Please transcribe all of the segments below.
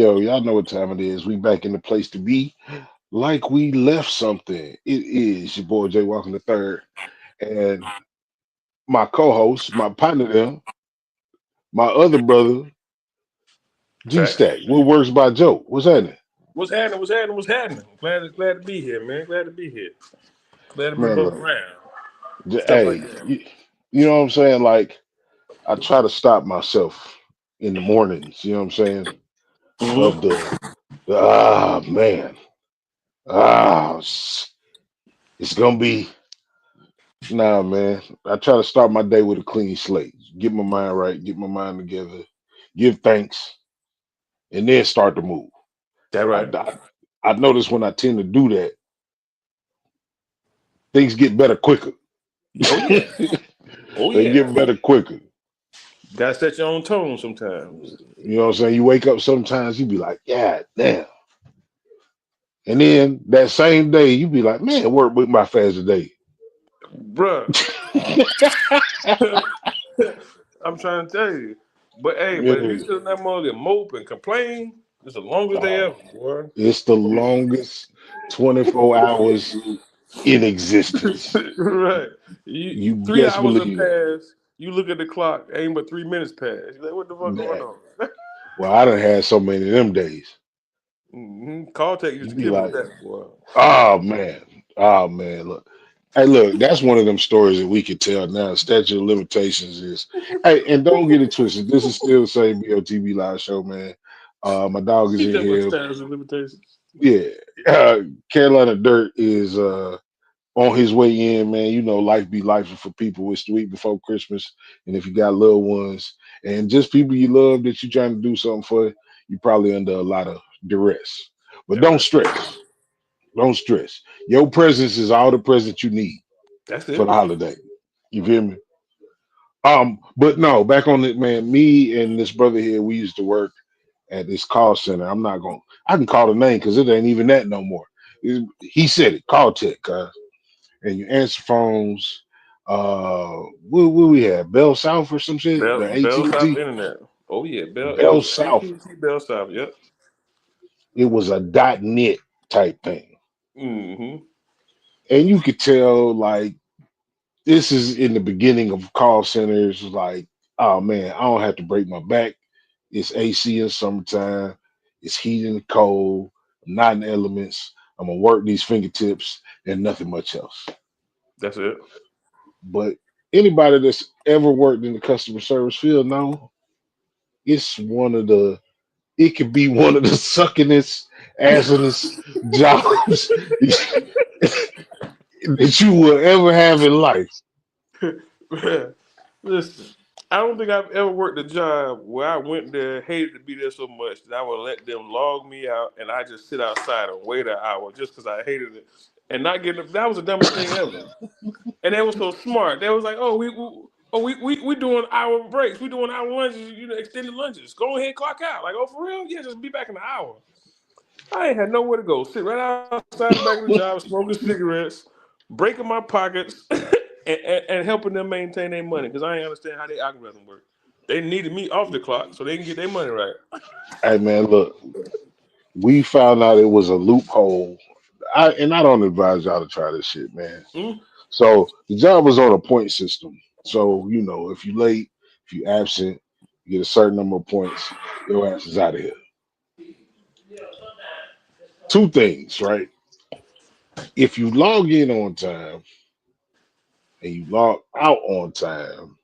Yo, y'all know what time it is. We back in the place to be, like we left something. It is your boy Jay Walking the third, and my co-host, my partner, them, my other brother G Facts. Stack. What works by Joe? What's happening, What's happening? What's happening? What's happening? Glad to be here, man. Glad to be here. Glad to be man? above Look, ground. Stuff like hey, that. you know what I'm saying? Like I try to stop myself in the mornings. You know what I'm saying? Of Mm-hmm. the man, it's gonna be. Nah, man. I try to start my day with a clean slate. Get my mind right, get my mind together, give thanks, and then start to move. That I, right. I, I notice when I tend to do that, things get better quicker. Oh yeah. Oh They yeah. get better quicker. Gotta set your own tone sometimes. You know what I'm saying? You wake up sometimes, you be like, yeah, damn. And then that same day, you be like, man, work with my fast today. Bruh. I'm trying to tell you. But hey, but if you Yeah. sit in that mug and mope and complain, it's the longest day Oh, ever, boy. it's the longest 24 hours in existence. Right. You You 3 best hours have believe it. passed. You look at the clock, ain't but 3 minutes passed. You're like, what the fuck going Man. on? Well, I done had so many of them days. Call tech used You to be kill me like, with that, boy. oh man, oh man, look. Hey, look, that's one of them stories that we could tell now. Statute of limitations is, hey, and don't get it twisted. This is still the same BOTB live show, man. My dog is Keep in that much here. status of limitations. Yeah, Carolina Dirt is on his way in, man. You know, life be life for people. It's the week before Christmas, and if you got little ones and just people you love that you're trying to do something for, you probably under a lot of duress. But That don't right. stress. Don't stress. Your presence is all the present you need That's for it. the holiday. You feel me? But no, back on it, man. Me and this brother here, we used to work at this call center. I'm not going. I can call the name because it ain't even that no more. He said it. Call tech, and you answer phones. What we had? Bell South or some shit. The Bell South AT&T Internet. Oh yeah, Bell. It Bell was South. AT&T Bell South. Yep. It was a .net type thing, Mm-hmm. and you could tell like this is in the beginning of call centers. Like, oh man, I don't have to break my back. It's AC in summertime. It's heat in the cold. I'm not in the elements. I'm gonna work these fingertips and nothing much else. That's it. But anybody that's ever worked in the customer service field know it's one of the it could be one of the suckingest, assingest jobs that you will ever have in life. Listen, I don't think I've ever worked a job where I went there, hated to be there so much that I would let them log me out and I just sit outside and wait an hour just because I hated it and not getting. That was the dumbest thing ever. And they were so smart. They was like, "Oh, we doing hour breaks. We doing hour lunches. You know, extended lunches. Go ahead, clock out. Like, oh, for real? Yeah, just be back in an hour." I ain't had nowhere to go. Sit right outside the back of the job, smoking cigarettes, breaking my pockets, and helping them maintain their money because I ain't understand how their algorithm work. They needed me off the clock so they can get their money right. Hey man, look, we found out it was a loophole. I don't advise y'all to try this shit, man. Mm? So the job was on a point system. So you know, if you late, if you absent, you get a certain number of points. Your ass is out of here. Two things, right? If you log in on time and you log out on time,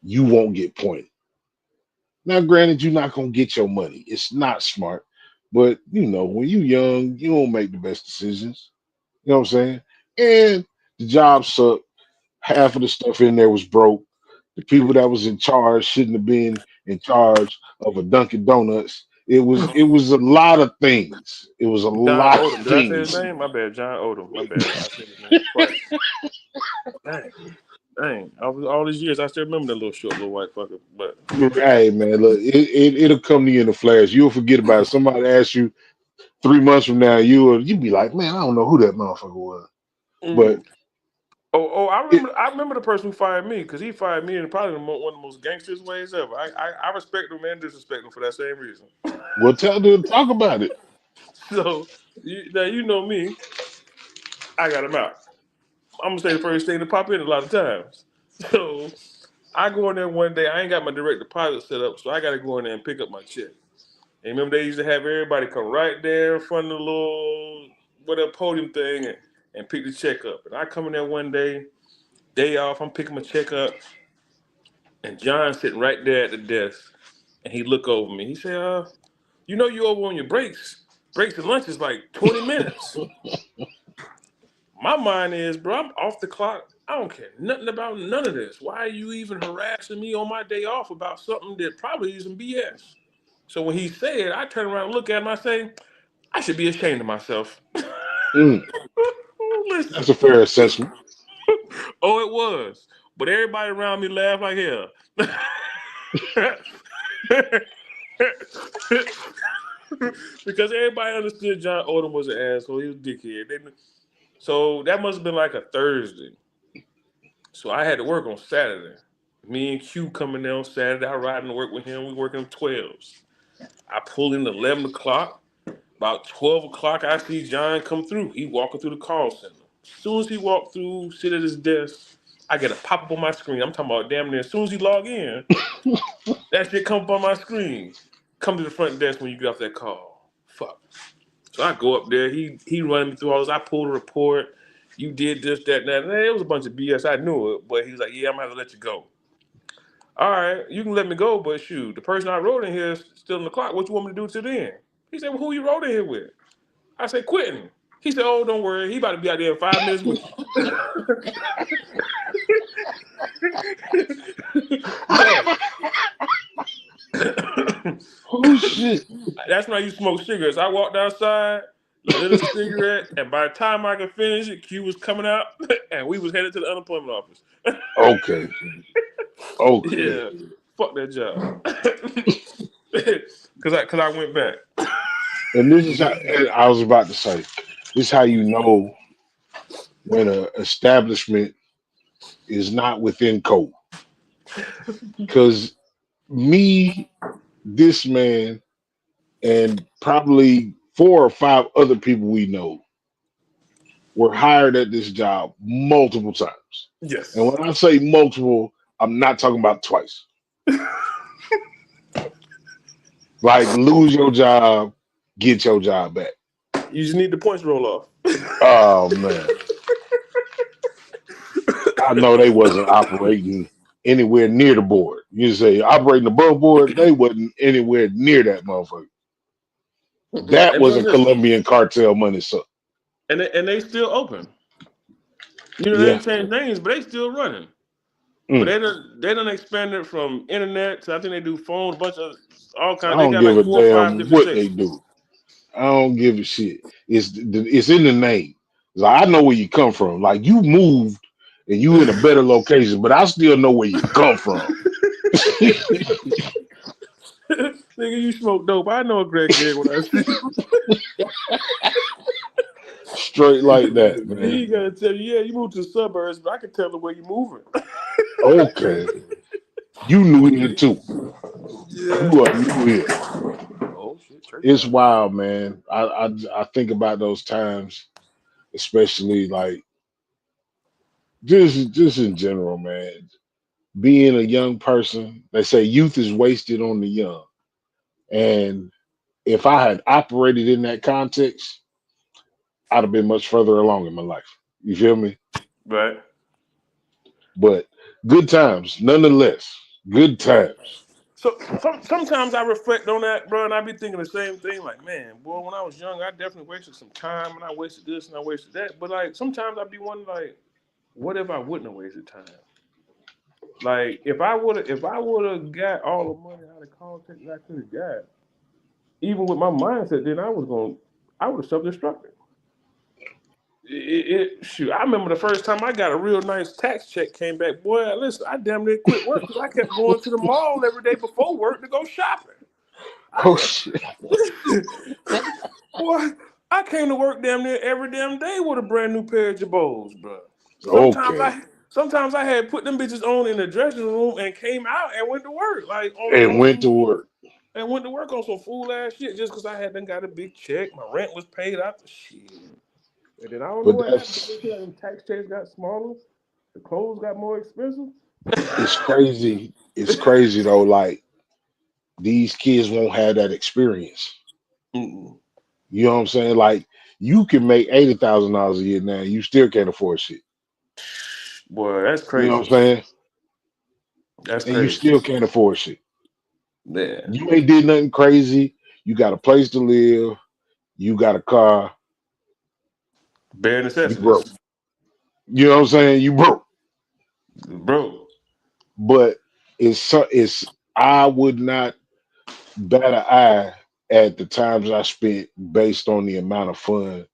you won't get points. Now, granted, you're not gonna get your money. It's not smart, but you know, when you young, you don't make the best decisions. You know what I'm saying? And the job sucked. Half of the stuff in there was broke. The people that was in charge shouldn't have been in charge of a Dunkin' Donuts. It was a lot of things. It was a John lot Odom. of Did I say his things. name? My bad. John Odom. My bad. I said his name twice. Dang. Dang. All these years, I still remember that little short little white fucker. But Hey man, look, it'll come to you in a flash. You'll forget about it. Somebody asks you 3 months from now, you'll be like, man, I don't know who that motherfucker was. But mm, I remember the person who fired me because he fired me in probably one of the most gangsterest ways ever. I respect him and disrespect him for that same reason. Well, tell them to talk about it. So now you know me, I got him out. I'm gonna say the first thing to pop in a lot of times. So I go in there one day. I ain't got my direct deposit set up, so I got to go in there and pick up my check. And remember, they used to have everybody come right there in front of the little whatever podium thing and pick the check up. And I come in there one day off. I'm picking my check up, and John's sitting right there at the desk, and he look over me. He said, you know you over on your breaks. Breaks and lunch is like 20 minutes. My mind is, bro, I'm off the clock. I don't care nothing about none of this. Why are you even harassing me on my day off about something that probably is some BS? So when he said, I turn around and look at him, I say, I should be ashamed of myself. Mm, that's Listen. a fair assessment. Oh, it was. But everybody around me laughed like hell. Because everybody understood John Odom was an asshole. He was a dickhead. So that must have been like a Thursday. So I had to work on Saturday. Me and Q coming there on Saturday. I riding to work with him. We working 12s. I pull in at 11 o'clock. About 12 o'clock, I see John come through. He walking through the call center. As soon as he walked through, sit at his desk, I get a pop-up on my screen. I'm talking about damn near as soon as he log in, that shit come up on my screen. Come to the front desk when you get off that call. Fuck. So I go up there. He running me through all this. I pulled a report. You did this, that, and that. And it was a bunch of BS. I knew it, but he was like, yeah, I'm going to have to let you go. All right, you can let me go, but shoot, the person I wrote in here is still in the clock. What you want me to do till then? He said, well, who you wrote in here with? I said, Quentin. He said, oh, don't worry. He about to be out there in 5 minutes with you. Oh shit! That's when I used to smoke cigarettes. I walked outside, lit a cigarette, and by the time I could finish it, Q was coming out, and we was headed to the unemployment office. Okay, okay. Yeah, fuck that job. Cause I went back. And this is how I was about to say. This is how you know when an establishment is not within code. Because me, this man, and probably 4 or 5 other people we know were hired at this job multiple times. And Yes. when I say multiple, I'm not talking about twice. Like lose your job, get your job back. You just need the points roll off. Oh man. I know they wasn't operating anywhere near the board. You say operating above board, they wasn't anywhere near that motherfucker. That And was bro, a listen, Colombian cartel money suck. and they still open. You know, they Yeah. ain't changed names, but they still running. But Mm. they done expanded from internet to I think they do phones, a bunch of all I kinds. They don't got give like a 4 or 5 damn different what they sections. do. I don't give a shit. It's in the name. Like I know where you come from. Like you moved and you in a better location, but I still know where you come from. Nigga, you smoke dope. I know a crackhead when I see you. Straight like that, man. He gotta tell you, yeah, you moved to the suburbs, but I can tell the way you moving. Okay. You knew here too. Yeah. You are new here. Oh shit, church It's time. wild, man. I think about those times, especially like just in general, man. Being a young person, they say youth is wasted on the young. And if I had operated in that context, I'd have been much further along in my life. You feel me? Right. But good times, nonetheless. Good times. So sometimes I reflect on that, bro, and I be thinking the same thing. Like, man, boy, when I was young, I definitely wasted some time, and I wasted this and I wasted that. But like, sometimes I be wondering, like, what if I wouldn't have wasted time? Like, if I would have got all the money out of college that I could have got, even with my mindset, then I would have self-destructed. Shoot, I remember the first time I got a real nice tax check came back. Boy, listen, I damn near quit work because I kept going to the mall every day before work to go shopping. I Oh kept, shit. boy, I came to work damn near every damn day with a brand new pair of Jabos, bro. Sometimes Okay. I had put them bitches on in the dressing room and came out and went to work like And on went some to work. and went to work on some fool ass shit just because I hadn't got a big check. My rent was paid out the shit. And then I don't know But what happened. They said them tax checks got smaller. The clothes got more expensive. it's crazy. It's crazy though. Like these kids won't have that experience. Mm-mm. You know what I'm saying? Like you can make $80,000 a year now. You still can't afford shit. Boy, that's You know what crazy. I'm saying? That's And you crazy. still can't afford shit. Yeah. You ain't did nothing crazy. You got a place to live. You got a car. Bare You broke. necessities. You know what I'm saying? You broke. Bro. But it's I would not bat an eye at the times I spent based on the amount of fun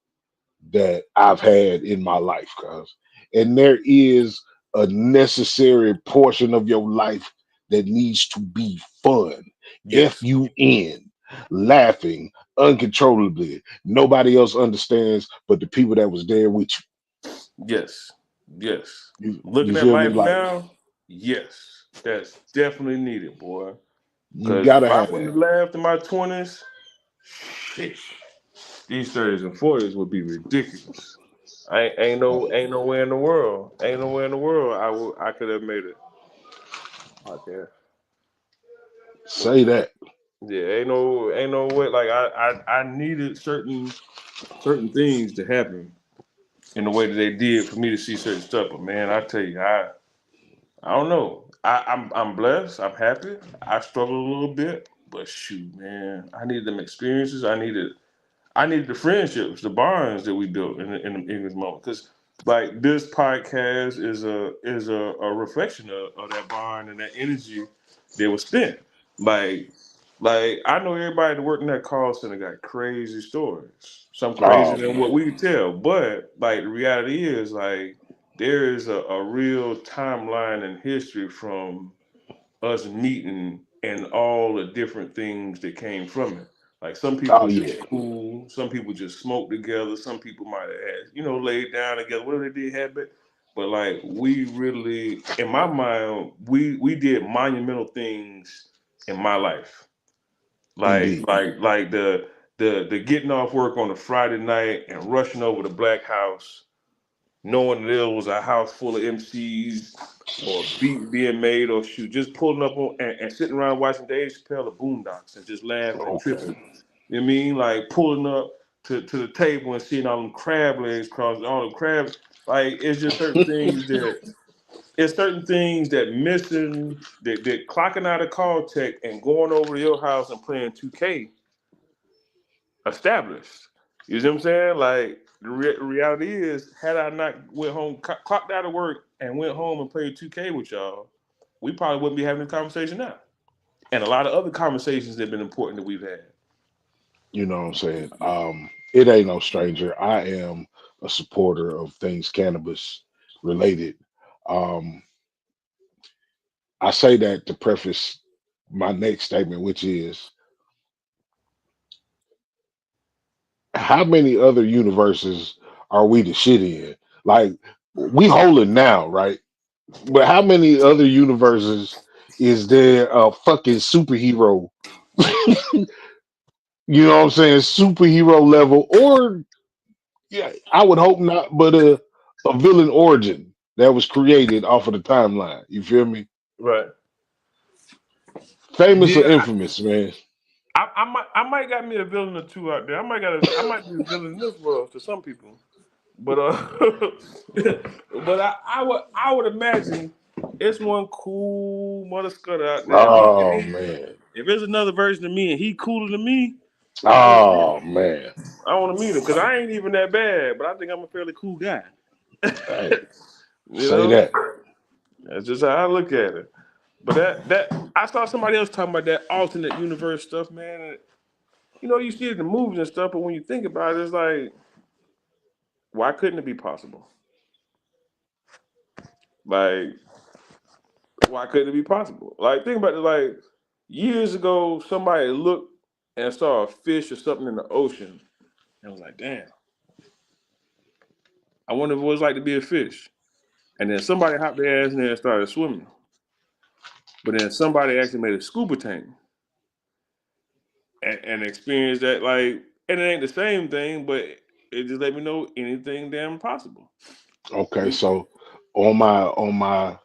that I've had in my life, cuz. And there is a necessary portion of your life that needs to be fun. Yes. FUN, laughing uncontrollably. Nobody else understands but the people that was there with Yes. Yes. you. You Looking at feel me? life Like now, yes. That's definitely needed, boy. you Cause gotta if I have wouldn't that. have laughed in my 20s, shit. These 30s and 40s would be ridiculous. Ain't nowhere in the world. Ain't nowhere in the world I could have made it. Okay. Say that. Yeah, ain't no way. Like I needed certain things to happen in the way that they did for me to see certain stuff. But man, I tell you, I don't know. I'm blessed. I'm happy. I struggled a little bit, but shoot, man, I needed them experiences. I needed the friendships, the bonds that we built in this moment. Because like this podcast is a reflection of that bond and that energy that was spent. Like like I know everybody that worked in that call center got crazy stories, some crazier Oh than what man. we could tell. But like the reality is like there is a real timeline in history from us meeting and all the different things that came from it. Like some people Oh was yeah. just cool, some people just smoked together, some people might have had, laid down together, whatever they did habit. But like we really, in my mind, we did monumental things in my life. Indeed. Like the getting off work on a Friday night and rushing over to Black House knowing there was a house full of MCs or beats being made or shoot, just pulling up on and sitting around watching Dave Chappelle or Boondocks and just laughing and Okay. tripping. You know what I mean? Like pulling up to the table and seeing all them crab legs crossed, all them crab. Like it's just certain things that missing that clocking out of call tech and going over to your house and playing 2K established. You see what I'm saying? Like the reality is, had I not went home, clocked out of work, and went home and played 2K with y'all, we probably wouldn't be having this conversation now. And a lot of other conversations that have been important that we've had. You know what I'm saying? It ain't no stranger. I am a supporter of things cannabis related. Um, I say that to preface my next statement, which is how many other universes are we the shit in? Like we holding now, right? But how many other universes is there a fucking superhero? You know what I'm saying? Superhero level, or yeah, I would hope not, but a villain origin that was created off of the timeline. You feel me? Right. Famous or Yeah, infamous, man. I might got me a villain or two out there. I might be a villain in this world to some people. But but I would imagine it's one cool mother scudder out there. Oh man. If there's another version of me and he cooler than me, I want to meet Oh him. man. I want to meet him because I ain't even that bad, but I think I'm a fairly cool guy. Hey, You say know, that. that's just how I look at it. But that I saw somebody else talking about that alternate universe stuff, man. And, you see it in the movies and stuff, but when you think about it, it's like, why couldn't it be possible? Like, why couldn't it be possible? Like, think about it. Like, years ago, somebody looked and saw a fish or something in the ocean and was like, damn, I wonder what it's like to be a fish. And then somebody hopped their ass in there and started swimming. But then somebody actually made a scuba tank and experienced that, like, and it ain't the same thing, but it just let me know anything damn possible. Okay, so on my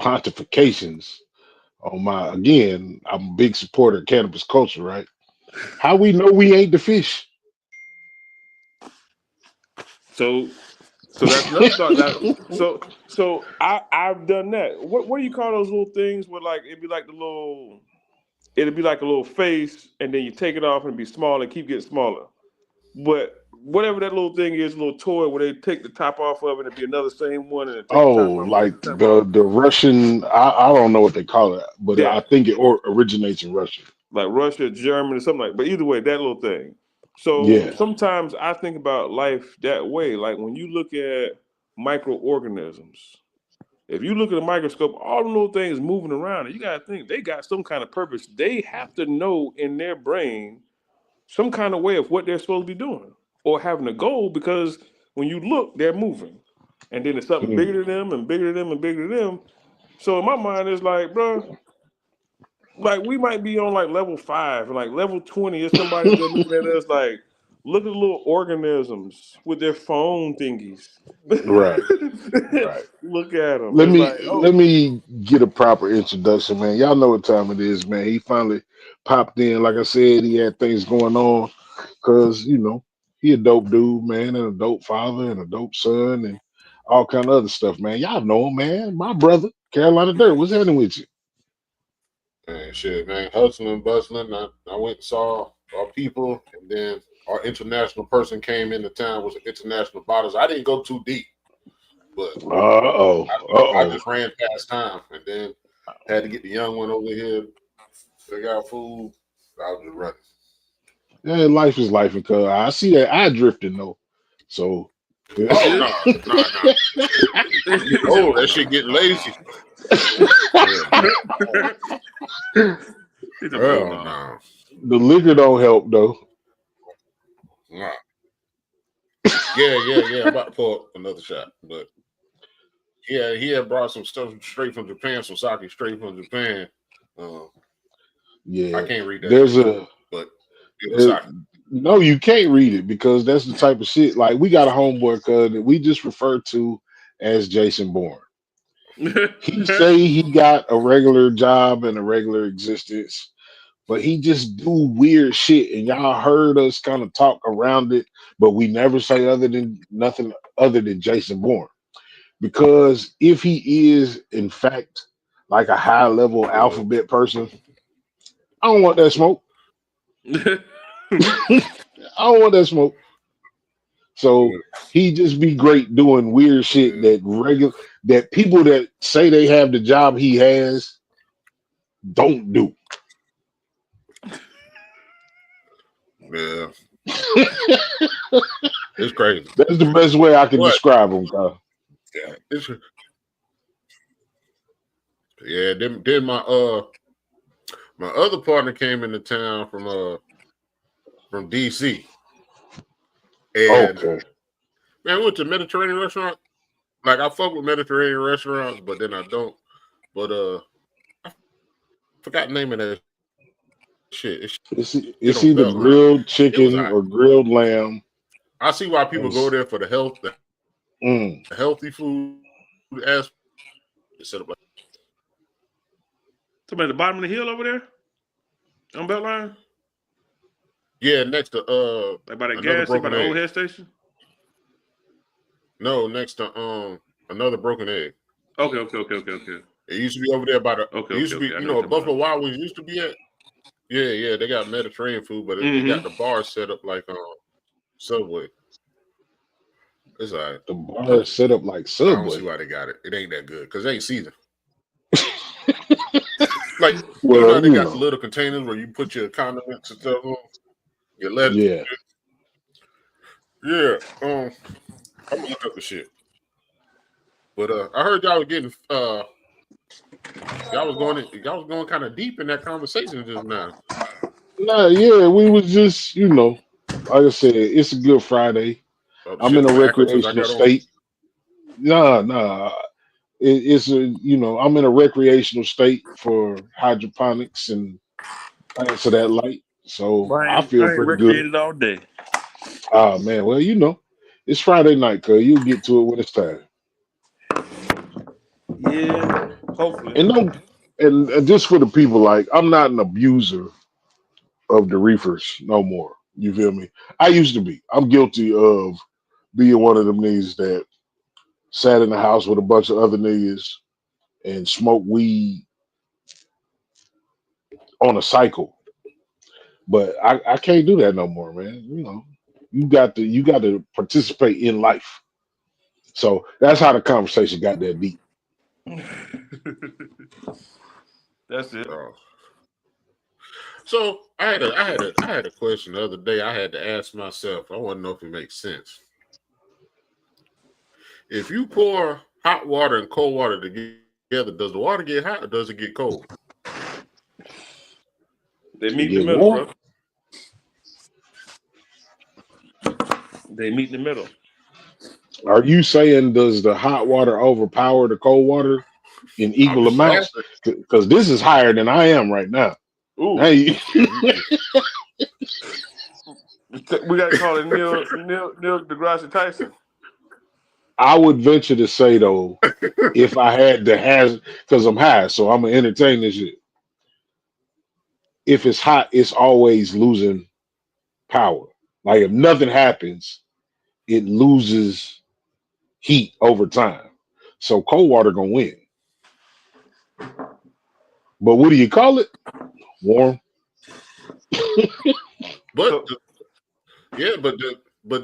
pontifications, again, I'm a big supporter of cannabis culture, right? How we know we ain't the fish? So that's another thought. So I've done that. What do you call those little things where like it'd be like a little face, and then you take it off and be small and keep getting smaller. But whatever that little thing is, a little toy where they take the top off of it and be another same one, and then take the Oh, top off and like take the top off. the Russian. I don't know what they call it, but I That, think it originates in Russia. like Russia, Germany, something like. But either way, that little thing. So Yeah. sometimes I think about life that way. Like when you look at microorganisms, if you look at a microscope, all the little things moving around, and you got to think they got some kind of purpose. They have to know in their brain some kind of way of what they're supposed to be doing or having a goal, because when you look, they're moving. And then it's something Hmm. bigger than them and bigger than them and bigger than them. So in my mind, it's like, bro, like we might be on like level 5, and like level 20 is somebody there looking at us like, look at the little organisms with their phone thingies. Right. Right. Look at them. Let It's me like, let oh, me get a proper introduction, man. Y'all know what time it is, man. He finally popped in. Like I said, he had things going on because he a dope dude, man, and a dope father and a dope son and all kind of other stuff, man. Y'all know him, man. My brother, Carolina Dirt. What's happening with you? Man, shit, man, hustling, bustling. I went and saw our people, and then our international person came into town with international bottles. I didn't go too deep, but Uh-oh. I Uh-oh. just ran past time, and then had to get the young one over here, figure out food. I was just running. Yeah, life is life, because I see that I drifting though. So Oh no, no. I'm getting old. That shit getting lazy. Yeah, it's a oh hell no. no. the liquor don't help though. Nah. Yeah. I'm about to pull up another shot, but yeah, he had brought some stuff straight from Japan, some sake straight from Japan. Uh, I Yeah. can't read that There's shit, a but it was there, sake. no, you can't read it because that's the type of shit. Like we got a homeboy that we just refer to as Jason Bourne. He say he got a regular job and a regular existence, but he just do weird shit. And y'all heard us kind of talk around it, but we never say other than nothing other than Jason Bourne. Because if he is in fact like a high level Well, alphabet person, I don't want that smoke. I don't want that smoke. So he just be great doing weird shit yeah, that people that say they have the job he has don't do. yeah, it's crazy. That's the best way I can But describe him, Kyle. yeah, yeah. Then my other partner came into town from DC, and Okay. man, we went to Mediterranean restaurant. Like I fuck with Mediterranean restaurants, but then I don't. But I forgot the name of that shit. It's shit It's on either Beltline. grilled It was chicken alright. or grilled lamb. I see why And people go there for the mm, healthy food aspect. Set up like Somebody at the bottom of the hill over there on Beltline, yeah, next to like by the another gas, by broken the old egg. head station. No, next to another broken egg. Okay. It used to be over there by the. Okay, It used okay, to okay. be I know what you're Buffalo talking Wild Wings used to be at. Yeah. They got Mediterranean food, but they got about. the bar set up like Subway. It's alright. the bar is set up like I don't see Subway. why they got it. It ain't that good because it ain't seasoned. Like how Well, they got the little containers where you put your condiments and stuff on, your lettuce. yeah. Yeah. I'm gonna look up the shit. But I heard y'all was getting y'all was going kind of deep in that conversation just now. Nah, yeah, we was just, like I said, it's a good Friday. The I'm shit in a from the acquaintance I recreational got on. state. Nah. it's a I'm in a recreational state for hydroponics and plants of that light, so I I feel ain't pretty good. recreated all day. Ah man, well it's Friday night, cuz you'll get to it when it's time. Yeah, hopefully. And don't and just for the people, like I'm not an abuser of the reefers no more. You feel me? I used to be. I'm guilty of being one of them niggas that sat in the house with a bunch of other niggas and smoked weed on a cycle. But I can't do that no more, man. You got to participate in life. So that's how the conversation got that deep. That's it. So I had a question the other day. I had to ask myself. I want to know if it makes sense. If you pour hot water and cold water together, does the water get hot or does it get cold? They You meet in the get middle, warm. bro. They meet in the middle. Are you saying does the hot water overpower the cold water in I'm equal just amounts? asking. Because this is higher than I am right now. Ooh, Hey, we got to call it Neil deGrasse Tyson. I would venture to say though, if I had to hazard, because I'm high, so I'm gonna entertain this shit. If it's hot, it's always losing power. Like if nothing happens, it loses heat over time. So cold water gonna win. But what do you call it? Warm. But So yeah, but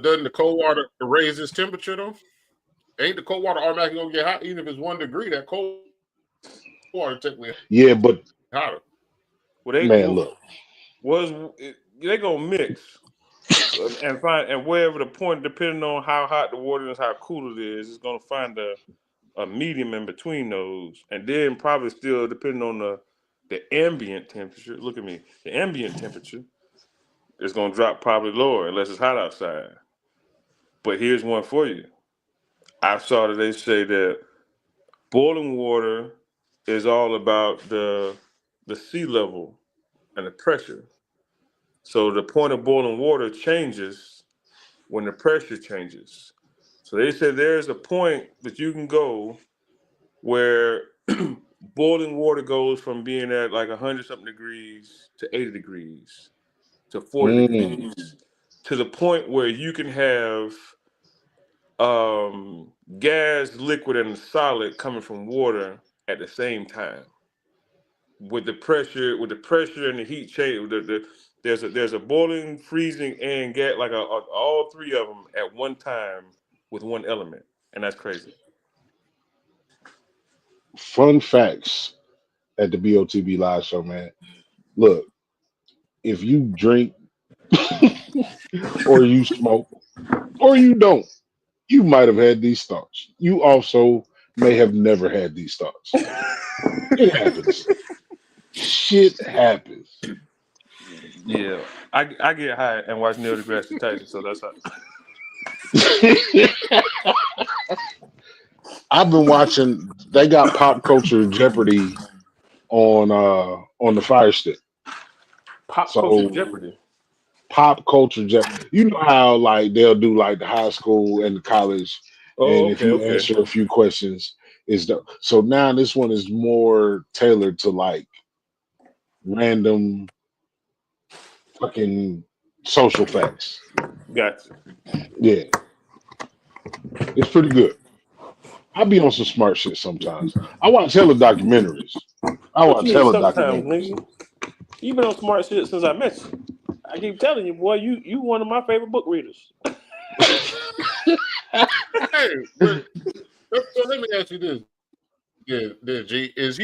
doesn't the cold water raise its temperature though? Ain't the cold water automatically gonna get hot? Even if it's 1 degree, that cold water technically Yeah, but hotter. well, man, look, they gonna mix and find and wherever the point, depending on how hot the water is, how cool it is, it's gonna find a medium in between those, and then probably still depending on the ambient temperature. Look at me, the ambient temperature is gonna drop probably lower unless it's hot outside. But here's one for you. I saw that they say that boiling water is all about the sea level and the pressure. So the point of boiling water changes when the pressure changes. So they said there's a point that you can go where boiling water goes from being at like 100 something degrees to 80 degrees to 40 mm, degrees to the point where you can have gas, liquid, and solid coming from water at the same time with the pressure and the heat change. There's a boiling, freezing, and gas like all three of them at one time with one element, and that's crazy. fun facts at the BOTB live show, man. Look, if you drink or you smoke or you don't, you might have had these thoughts. You also may have never had these thoughts. It happens. Shit happens. Yeah, I get high and watch Neil deGrasse Tyson, so that's how. I've been watching. They got Pop Culture Jeopardy on the Fire Stick. Pop culture So Jeopardy. Pop Culture Jeopardy. You know how like they'll do like the high school and the college, Oh, and if okay, you okay. answer a few questions, is the so now this one is more tailored to like random fucking social facts. Gotcha. Yeah, it's pretty good. I be on some smart shit sometimes. I watch hella documentaries. I What you watch mean hella sometimes, documentaries. nigga? You been on smart shit since I met you. I keep telling you, boy, you one of my favorite book readers. Hey, but so let me ask you this. Yeah, G. Is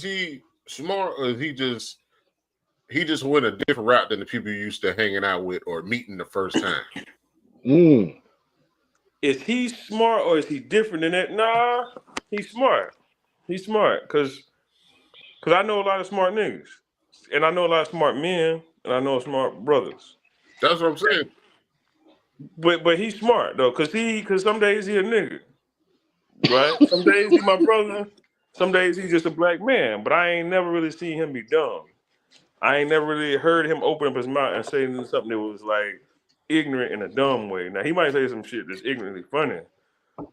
he smart or is he just went a different route than the people you used to hanging out with or meeting the first time? Mm. Is he smart or is he different than that? Nah, he's smart. He's smart because I know a lot of smart niggas, and I know a lot of smart men, and I know smart brothers. That's what I'm saying. But he's smart though, cause some days he a nigga. right? Some days he my brother. Some days he's just a black man. But I ain't never really seen him be dumb. I ain't never really heard him open up his mouth and say something that was like ignorant in a dumb way. Now he might say some shit that's ignorantly funny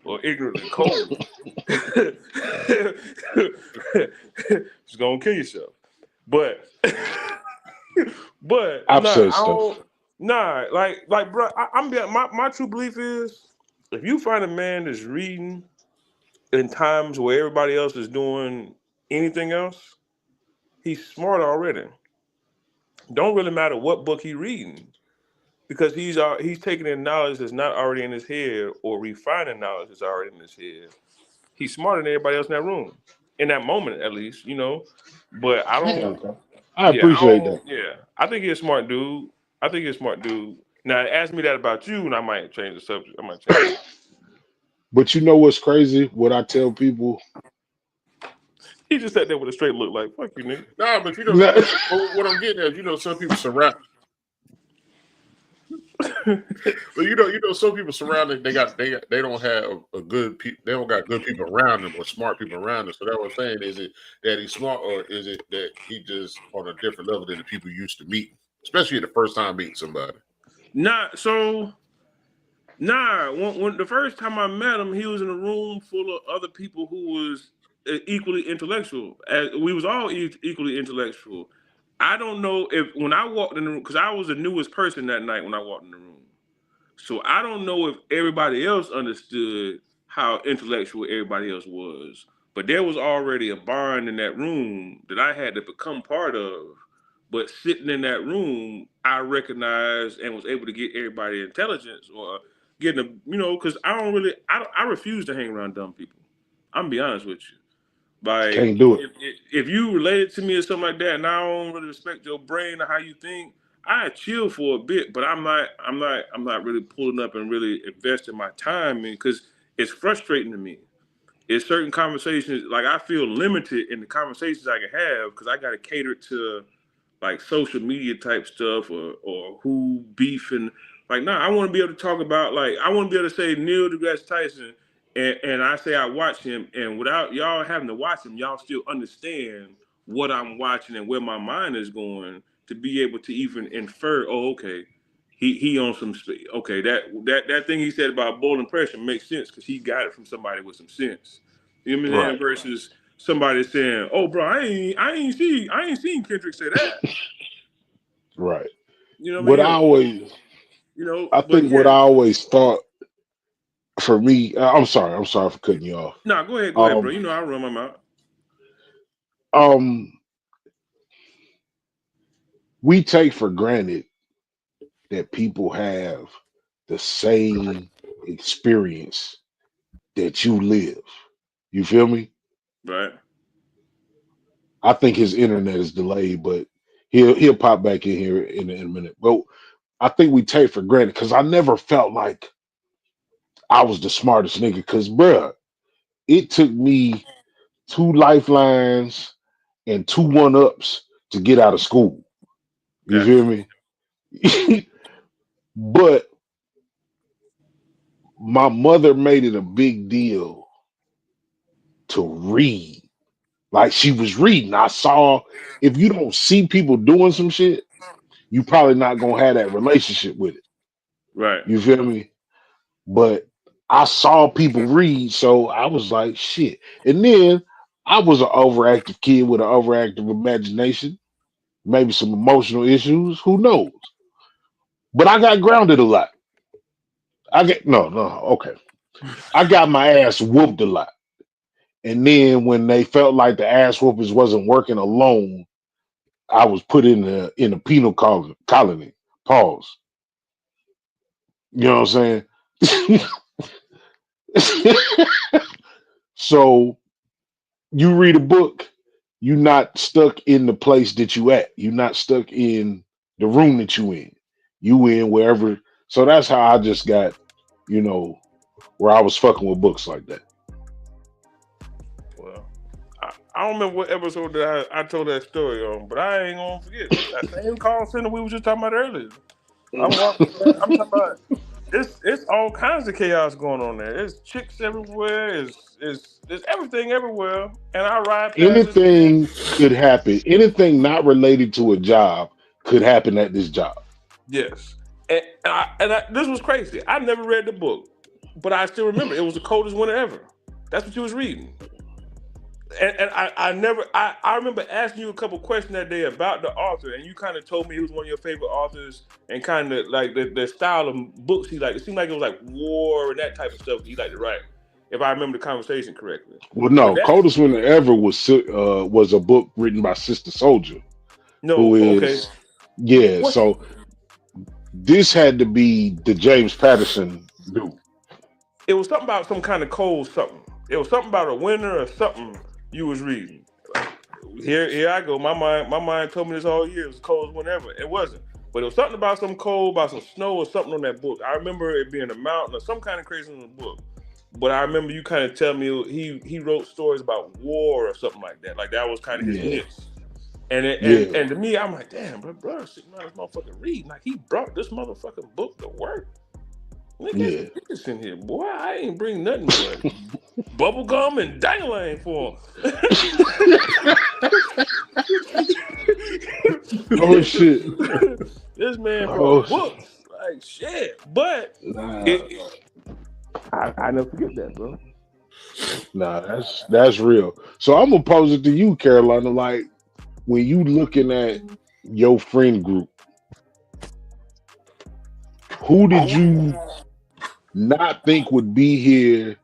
or ignorantly cold. Just gonna kill yourself. But I've nah, said I stuff. don't. Nah, like, bro. My true belief is if you find a man that's reading in times where everybody else is doing anything else, he's smart already. Don't really matter what book he's reading because he's taking in knowledge that's not already in his head or refining knowledge that's already in his head. He's smarter than everybody else in that room, in that moment at least, you know. But I Yeah, don't. okay. I Yeah, I appreciate that. don't. Yeah, I think he's a smart dude. I think he's a smart dude. Now, ask me that about you, and I might change the subject. I might change it. But you know what's crazy? What I tell people. He just sat there with a straight look, like "fuck you, nigga." Nah, but Nah, what I'm getting at, some people surround. But some people surrounded. They don't have a good. They don't got good people around them or smart people around them. So that's what I'm saying. Is it that he's smart, or is it that he just on a different level than the people used to meet, especially the first time meeting somebody? Nah, so when the first time I met him, he was in a room full of other people who was equally intellectual. We was all equally intellectual. I don't know if when I walked in the room, because I was the newest person that night when I walked in the room. So I don't know if everybody else understood how intellectual everybody else was, but there was already a bond in that room that I had to become part of. But sitting in that room, I recognized and was able to get everybody intelligence or getting because I refuse to hang around dumb people. I'm gonna be honest with you. Like can't do it. if you related to me or something like that, and I don't really respect your brain or how you think, I chill for a bit, but I'm not really pulling up and really investing my time in because it's frustrating to me. It's certain conversations like I feel limited in the conversations I can have because I got to cater to like social media type stuff or who beefing. Like, nah, I want to be able to talk about like I want to be able to say Neil deGrasse Tyson and I say I watch him and without y'all having to watch him, y'all still understand what I'm watching and where my mind is going to be able to even infer, oh, okay, he on some okay, that thing he said about boiling pressure makes sense because he got it from somebody with some sense. You know what I'm saying? Right. Versus somebody saying, "Oh, bro, I ain't seen Kendrick say that." Right. You know what I What I mean? always, I But think what yeah. I always thought for me, I'm sorry for cutting you off. Nah, go ahead, bro. Um, You know I run my mouth. um, we take for granted that people have the same experience that you live. You feel me? Right. I think his internet is delayed, but he'll pop back in here in a minute. But I think we take for granted because I never felt like I was the smartest nigga. Because, bruh, it took me two lifelines and two one ups to get out of school. You Gotcha. feel me? But my mother made it a big deal to read. Like she was reading. I saw if you don't see people doing some shit, you probably not gonna have that relationship with it. Right. You feel me? But I saw people read, so I was like, shit. And then I was an overactive kid with an overactive imagination, maybe some emotional issues. Who knows? But I got grounded a lot. I get no, okay. I got my ass whooped a lot. And then when they felt like the ass whoopers wasn't working alone, I was put in a penal colony. Pause. You know what I'm saying? So you read a book, you're not stuck in the place that you at. You're not stuck in the room that you in. You in wherever. So that's how I just got, you know, where I was fucking with books like that. Well, I don't remember what episode that I told that story on, but I ain't gonna forget that same call center we was just talking about earlier. I'm talking about. it's all kinds of chaos going on there. There's chicks everywhere. There's everything everywhere. And I ride past this man. Anything could happen. Anything not related to a job could happen at this job. Yes. This was crazy. I never read the book, but I still remember it was the coldest winter ever. That's what you was reading. And I remember asking you a couple questions that day about the author, and you kind of told me he was one of your favorite authors, and kind of like the style of books he liked. It seemed like it was like war and that type of stuff he liked to write, if I remember the conversation correctly. Well, But no, that's Coldest Winter Ever was a book written by Sister Soldier, no who okay. is yeah. What? So this had to be the James Patterson dude. It was something about some kind of cold something. It was something about a winter or something you was reading. Here I go. My mind told me this all year. It was cold as whenever. It wasn't. But it was something about some cold, about some snow or something on that book. I remember it being a mountain or some kind of crazy in the book. But I remember you kind of tell me he wrote stories about war or something like that. Like that was kind of his niche. And to me, I'm like, damn, bro, sitting around this motherfucker reading. Like he brought this motherfucking book to work. Nigga, get this in here, boy. I ain't bring nothing but bubble gum and dangling for him. Oh shit! This man brought books, like shit. But I never forget that, bro. Nah, that's real. So I'm gonna pose it to you, Carolina. Like when you looking at your friend group, who did you not think would be here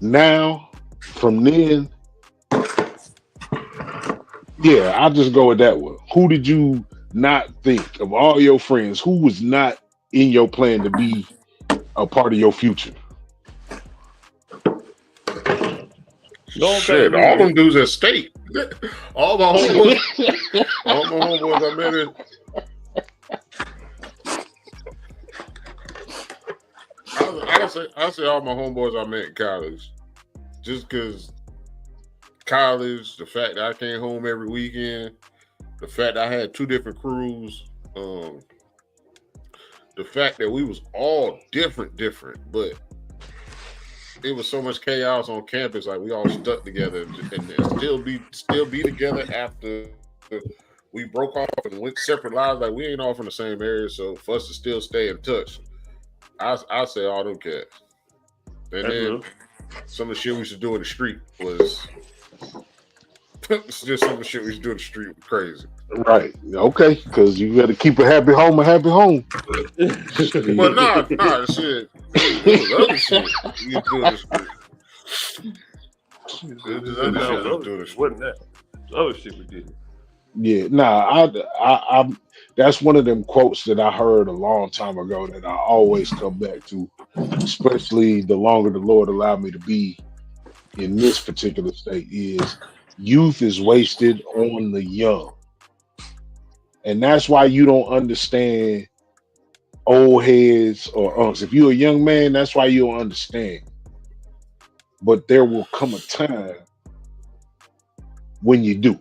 now from then? Yeah, I'll just go with that one. Who did you not think of all your friends? Who was not in your plan to be a part of your future? Shit, all them dudes at state. All my homeboys I met in. I say all my homeboys I met in college, just because college, the fact that I came home every weekend, the fact that I had two different crews, the fact that we was all different, but it was so much chaos on campus. Like we all stuck together and still be together after we broke off and went separate lives. Like we ain't all from the same area, so for us to still stay in touch, I say all them cats. And then some of the shit we used to do in the street was just some of the shit we used to do in the street was crazy. Right. Okay. Because you got to keep a happy home. But nah, shit. There was other shit you do in the street. There's other shit we do in the street. Wasn't that? Other shit we did. Yeah. Nah. I that's one of them quotes that I heard a long time ago that I always come back to, especially the longer the Lord allowed me to be in this particular state, is youth is wasted on the young. And that's why you don't understand old heads or unks. If you're a young man, that's why you don't understand. But there will come a time when you do.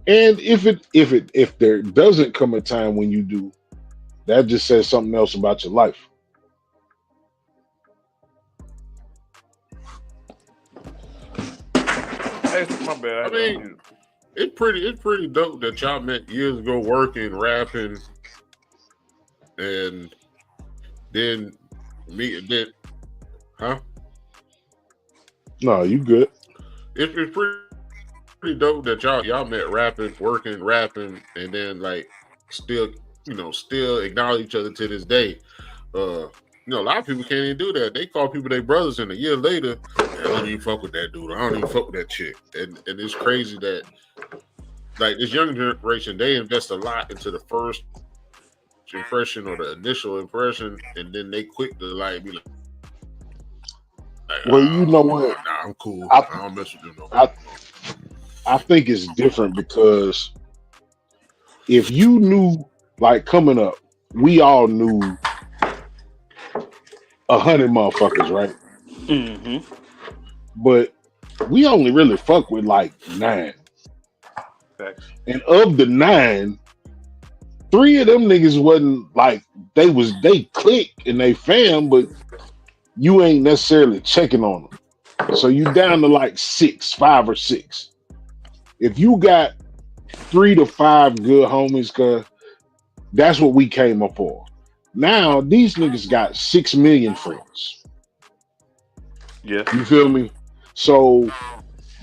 And if there doesn't come a time when you do, that just says something else about your life. Hey, my bad. I mean, it's pretty dope that y'all met years ago working, rapping, and then huh? No, you good. It's pretty dope that y'all met rapping, working, rapping, and then like still acknowledge each other to this day. A lot of people can't even do that. They call people their brothers, and a year later, I don't even fuck with that dude. I don't even fuck with that chick. And it's crazy that like this young generation, they invest a lot into the first impression or the initial impression, and then they quick to like be like well, you know what? Nah, I'm cool. I don't mess with them no more. I think it's different because if you knew, like coming up, we all knew 100 motherfuckers, right? Mm-hmm. But we only really fuck with like 9. Facts. And of the 9, 3 of them niggas wasn't like they click and they fam, but you ain't necessarily checking on them. So you down to like 5 or 6. If you got 3 to 5 good homies, cause that's what we came up for. Now these niggas got 6 million friends. Yeah. You feel me? So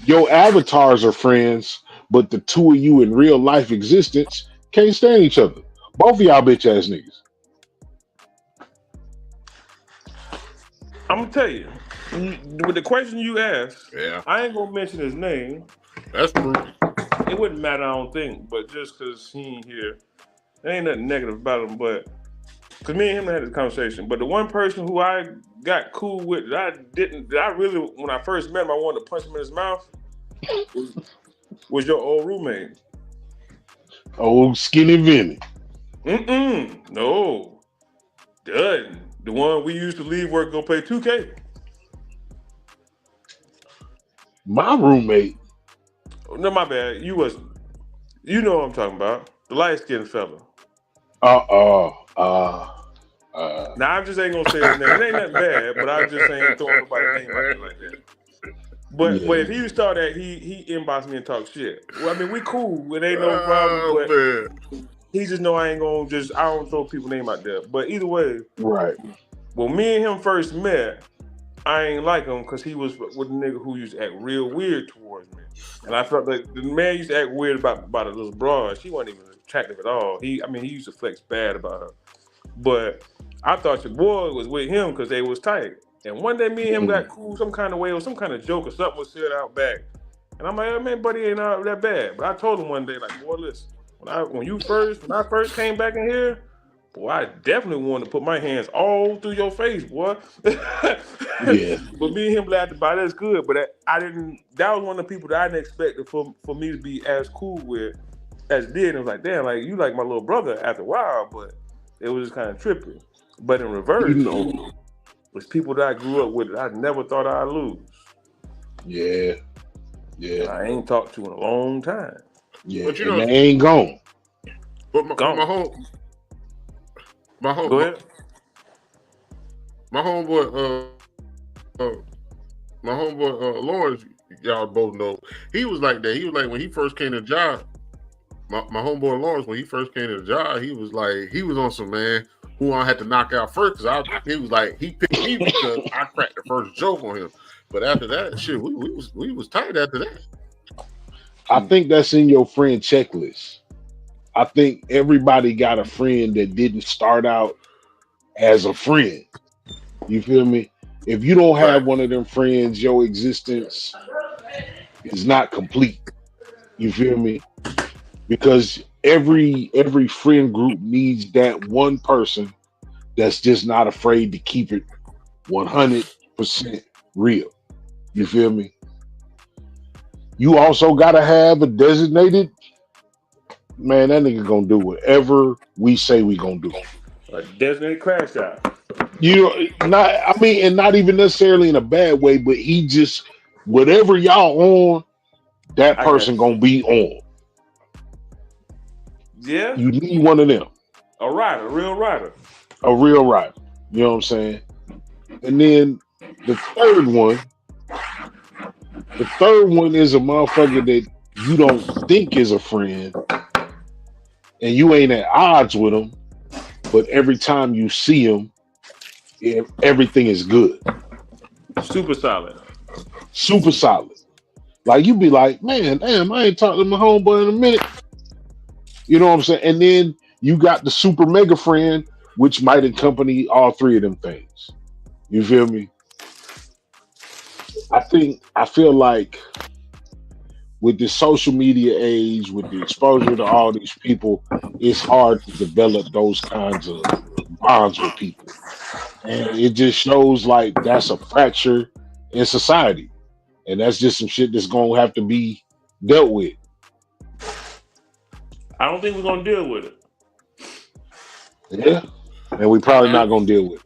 your avatars are friends, but the 2 of you in real life existence can't stand each other. Both of y'all bitch ass niggas. I'm gonna tell you, with the question you asked, Yeah, I ain't gonna mention his name. that's true. It wouldn't matter, I don't think, but just because he ain't here, there ain't nothing negative about him. But because me and him had this conversation, but the one person who I got cool with, that I really, when I first met him, I wanted to punch him in his mouth, was your old roommate. Old skinny Vinny. No, Dud, the one we used to leave work go play 2K. My roommate. No, my bad. You wasn't. You know what I'm talking about. The light skinned fella. Now I just ain't gonna say his name. It ain't nothing bad, but I just ain't throwing nobody's name out there like that. But Yeah. if he start that, he inbox me and talk shit. Well, I mean, we cool. It ain't no problem. But he just know I ain't gonna I don't throw people's name out there. But either way, Right. when me and him first met, I ain't like him because he was with a nigga who used to act real weird towards me. And I felt like the man used to act weird about a little broad. She wasn't even attractive at all. He used to flex bad about her. But I thought your boy was with him because they was tight. And one day me and him got cool some kind of way or some kind of joke or something was said out back. And I'm like, oh, man, buddy ain't not that bad. But I told him one day, like, boy, listen, when I first came back in here, boy, I definitely wanted to put my hands all through your face, boy. Yeah. But me and him laughed about it. That's good. But that was one of the people that I didn't expect for me to be as cool with as it did. And it was like, damn, like you like my little brother after a while, but it was just kind of trippy. But in reverse, You know. was people that I grew up with that I never thought I'd lose. Yeah. Yeah. I ain't talked to in a long time. Yeah. But you and know, they ain't gone. But my homeboy Lawrence, y'all both know, he was like that. He was like when he first came to the job. My homeboy Lawrence, when he first came to the job, he was on some man who I had to knock out first because he was like he picked me because I cracked the first joke on him. But after that, shit, we was tight after that. I think that's in your friend checklist. I think everybody got a friend that didn't start out as a friend. You feel me? If you don't have one of them friends, your existence is not complete. You feel me? Because every friend group needs that one person that's just not afraid to keep it 100% real. You feel me? You also gotta have a designated man. That nigga gonna do whatever we say we gonna do. A designated crash out. You know, and not even necessarily in a bad way, but he just whatever y'all on, that person gonna be on. Yeah. You need one of them. A real rider. A real rider. You know what I'm saying? And then the third one is a motherfucker that you don't think is a friend and you ain't at odds with him, but every time you see him, everything is good. Super solid. Super solid. Like you be like, man, damn, I ain't talked to my homeboy in a minute. You know what I'm saying? And then you got the super mega friend, which might accompany all 3 of them things. You feel me? I feel like with the social media age, with the exposure to all these people, it's hard to develop those kinds of bonds with people. And it just shows like that's a fracture in society. And that's just some shit that's gonna have to be dealt with. I don't think we're gonna deal with it. Yeah. And we probably not gonna deal with it.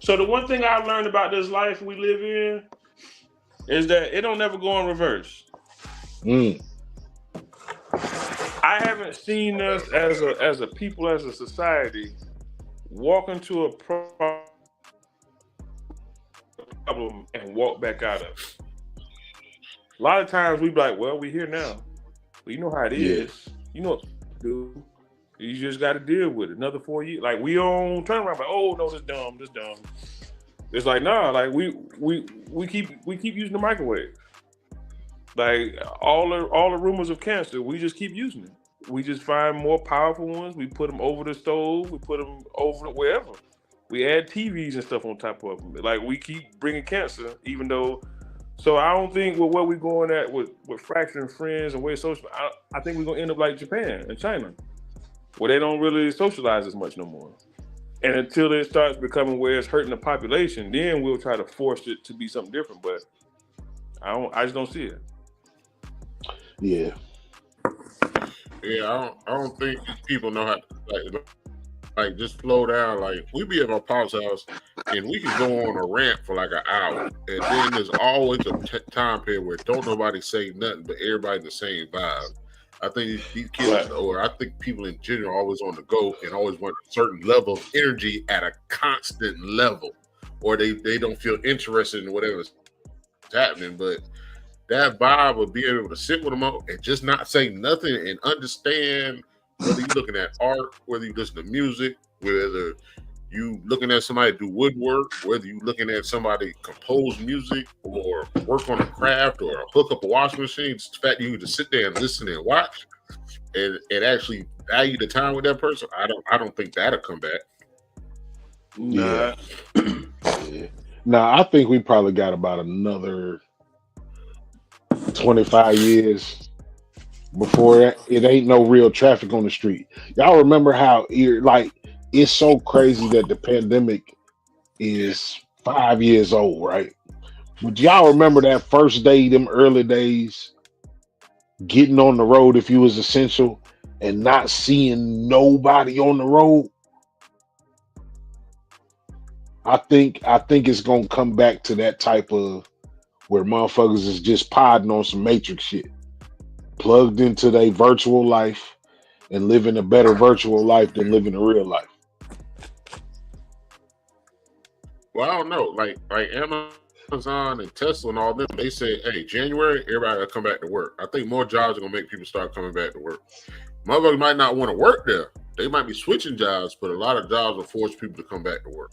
So the one thing I learned about this life we live in is that it don't never go in reverse. I haven't seen us as a people, as a society, walk into a problem and walk back out of it. A lot of times we be like, well, we here now. Well, you know how it is. You know what to do. You just got to deal with it. Another 4 years. Like, we don't turn around like, oh, no, this dumb. It's like, nah, like, we keep using the microwave. Like, all the rumors of cancer, we just keep using it. We just find more powerful ones. We put them over the stove. We put them over wherever. We add TVs and stuff on top of them. Like, we keep bringing cancer, even though. So I don't think with where we're going at with fracturing friends and way social. I think we're gonna end up like Japan and China, where they don't really socialize as much no more. And until it starts becoming where it's hurting the population, then we'll try to force it to be something different. But I just don't see it. Yeah. Yeah, I don't think people know how to like just slow down. Like, we be at my pop's house and we can go on a rant for like an hour, and then there's always a time period where don't nobody say nothing, but everybody in the same vibe. I think these kids, or I think people in general, are always on the go and always want a certain level of energy at a constant level, or they don't feel interested in whatever's happening. But that vibe of being able to sit with them and just not say nothing and understand, whether you're looking at art, whether you listen to music, whether you looking at somebody do woodwork, whether you looking at somebody compose music or work on a craft or hook up a washing machine, it's the fact that you can just sit there and listen and watch and actually value the time with that person. I don't think that'll come back. Yeah. Yeah. Now, I think we probably got about another 25 years before that. It ain't no real traffic on the street. Y'all remember how it's so crazy that the pandemic is 5 years old, right? But y'all remember that first day, them early days, getting on the road if you was essential and not seeing nobody on the road? I think it's gonna come back to that type of where motherfuckers is just podding on some Matrix shit, plugged into their virtual life and living a better virtual life than living a real life. Well, I don't know. Like Amazon and Tesla and all them, they say, hey, January, everybody will come back to work. I think more jobs are gonna make people start coming back to work. Motherfuckers might not want to work there. They might be switching jobs, but a lot of jobs will force people to come back to work.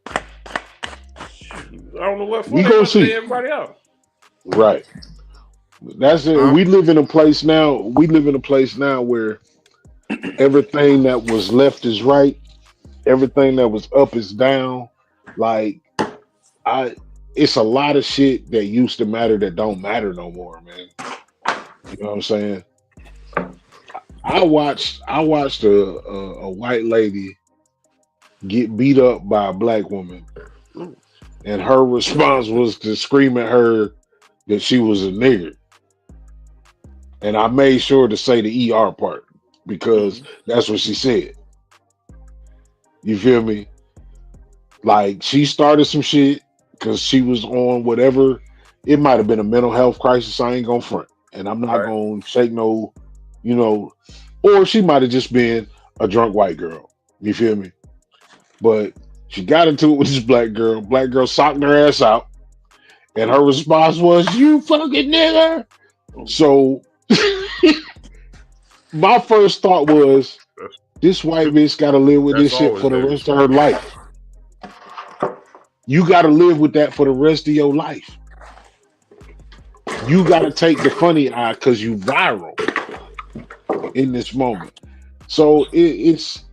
I don't know what for. We gonna see everybody out. Right. That's it. We live in a place now. Where everything that was left is right. Everything that was up is down. Like, it's a lot of shit that used to matter that don't matter no more, man. You know what I'm saying? I watched a white lady get beat up by a black woman, and her response was to scream at her that she was a nigger. And I made sure to say the ER part because that's what she said. You feel me? Like, she started some shit because she was on whatever. It might have been a mental health crisis. I ain't gonna front. And I'm not gonna shake no, or she might have just been a drunk white girl. You feel me? But she got into it with this black girl. Black girl socked her ass out. And her response was, "You fucking nigger." So my first thought was, this white bitch got to live with this shit for the rest of her life. You got to live with that for the rest of your life. You got to take the funny eye because you viral in this moment. So it's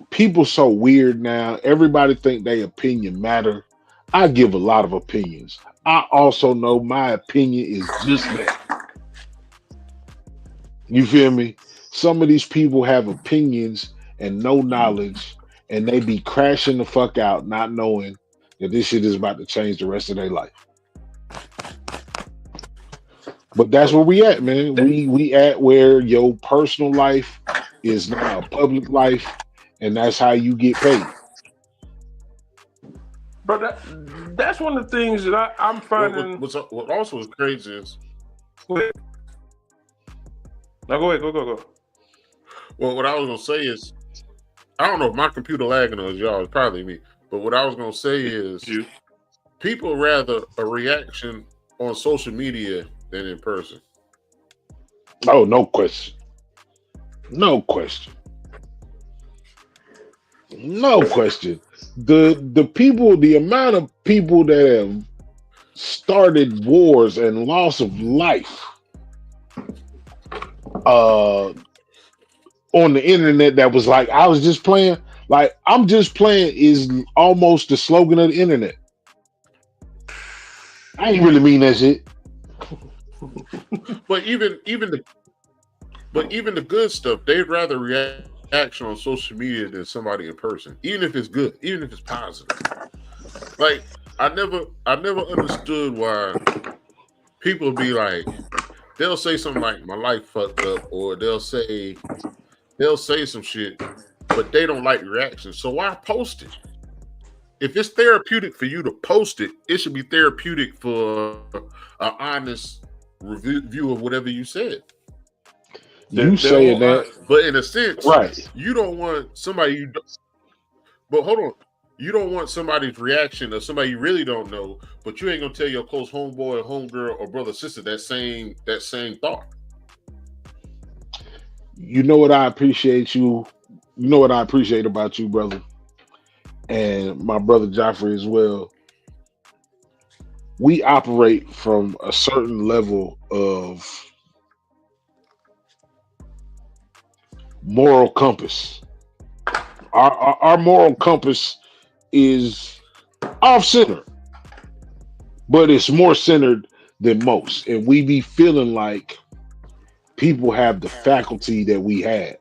people so weird now. Everybody think their opinion matter. I give a lot of opinions. I also know my opinion is just that. You feel me? Some of these people have opinions and no knowledge, and they be crashing the fuck out, not knowing that this shit is about to change the rest of their life. But that's where we at, man. We at where your personal life is now a public life, and that's how you get paid. But that's one of the things that I'm finding. What also is crazy is Now go ahead, go. Well, what I was gonna say is, I don't know if my computer lagging or y'all. It's probably me. But what I was gonna say is, You. people rather a reaction on social media than in person. Oh, no question. No question. No question. The people, the amount of people that have started wars and loss of life uh on the internet that was like, I was just playing, like I'm just playing is almost the slogan of the internet. I ain't really mean that shit. But even the good stuff, they'd rather reaction on social media than somebody in person, even if it's good, even if it's positive. Like I never understood why people be like, they'll say something like my life fucked up, or they'll say some shit, but they don't like reactions. So why post it? If it's therapeutic for you to post it, it should be therapeutic for an honest review of whatever you said. You Their saying own that honesty. But in a sense, right. you don't want somebody you. But hold on, you don't want somebody's reaction of somebody you really don't know, but you ain't gonna tell your close homeboy, homegirl, or brother, sister that same thought. You know what I appreciate you know what I appreciate about you, brother, and my brother Joffrey as well. We operate from a certain level of moral compass. Our moral compass is off center, but it's more centered than most. And we be feeling like people have the faculty that we have.